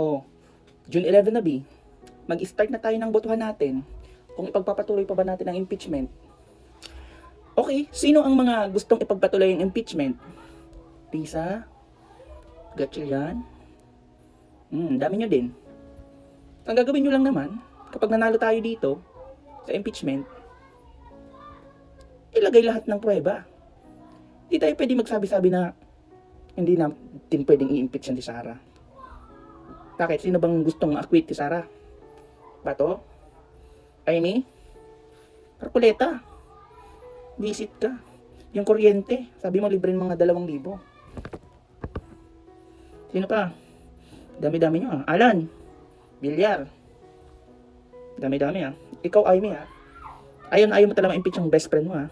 Oh, June 11 na, B. Mag-start na tayo ng botohan natin kung ipagpapatuloy pa ba natin ang impeachment. Okay, sino ang mga gustong ipagpatuloy ang impeachment? Lisa? Gatchalian? Dami nyo din. Ang gagawin nyo lang naman, kapag nanalo tayo dito sa impeachment, ilagay lahat ng pruweba. Di tayo pwede magsabi-sabi na hindi natin pwedeng i-impeach si Sara. Bakit? Sino bang gustong acquit si Sara? Bato? Amy? Carpuleta? Visit ka? Yung kuryente, sabi mo libre ng mga 2,000. Sino pa? Dami-dami nyo Alan? Bilyar? Dami-dami Ikaw, Amy ayaw mo talaga impeach yung best friend mo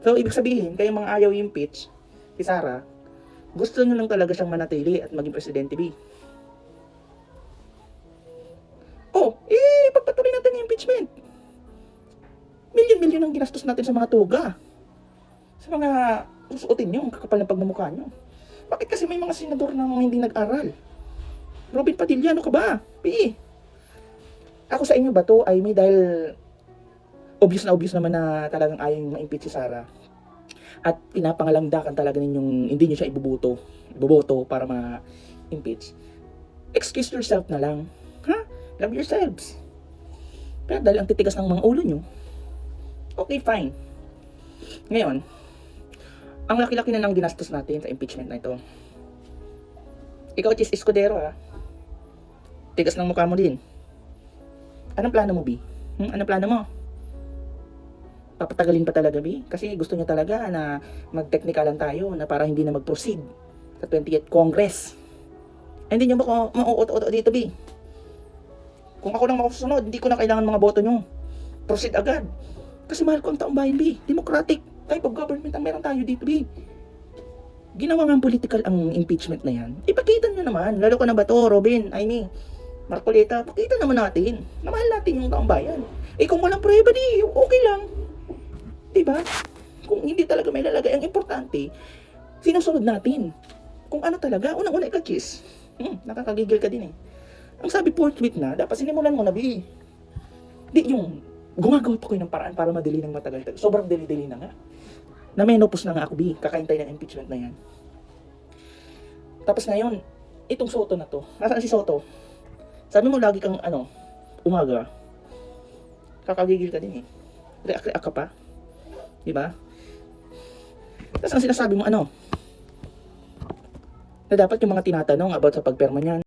So, ibig sabihin, kayong mga ayaw i-impeach si Sara, gusto nyo lang talaga siyang manatili at maging presidente, B. Pagpatuloy natin yung impeachment. Milyon-milyon ang ginastos natin sa mga tuga. Sa mga susuotin nyo, ang kakapal ng pagmumukha nyo. Bakit kasi may mga senador na hindi nag-aral? Robin Padilla, ano ka ba? P. Ako sa inyo ba to, Amy, dahil obvious naman na talagang ayaw yung ma-impeach si Sara. At pinapangalangdakan talaga ninyong hindi nyo siya iboboto para ma-impeach. Excuse yourself na lang. Love yourselves. Pero dahil ang titigas ng mga ulo nyo, okay, fine. Ngayon, ang laki-laki na ng ginastos natin sa impeachment na ito. Ikaw, Chis Escudero, tigas ng mukha mo din. Anong plano mo, B? Anong plano mo? Papatagalin pa talaga, B? Kasi gusto nyo talaga na mag-technicalan tayo na para hindi na mag-proceed sa 28th Congress. Hindi nyo ba mauuto-uto dito, B? Kung ako lang makasunod, hindi ko na kailangan mga boto nyo. Proceed agad. Kasi mahal ko ang taong bayan, B. Democratic type of government ang meron tayo dito, B. Ginawa nga political ang impeachment na yan. Ipakita nyo naman. Lalo ko na ba to, Robin, Amy, Marcoleta, pakita naman natin na mahal natin yung taong bayan. Kung walang prueba, di, okay lang. Diba? Kung hindi talaga may lalagay, ang importante, sinusunod natin. Kung ano talaga, unang-una ikaw, Chis. Nakakagigil ka din Ang sabi forthwith na, dapat sinimulan mo na, B. Di yung gumagawa pa ko ng paraan para madali ng matagal. Sobrang dali-dali na nga. Na menopause na nga ako, B. Kakaintay ng impeachment na yan. Tapos ngayon, itong Soto na to. Nasaan si Soto? Sabi mo lagi kang, umaga. Kakagigil ka din React ka pa. Diba? Tapos ang sinasabi mo, na dapat yung mga tinatanong about sa pagperma niyan,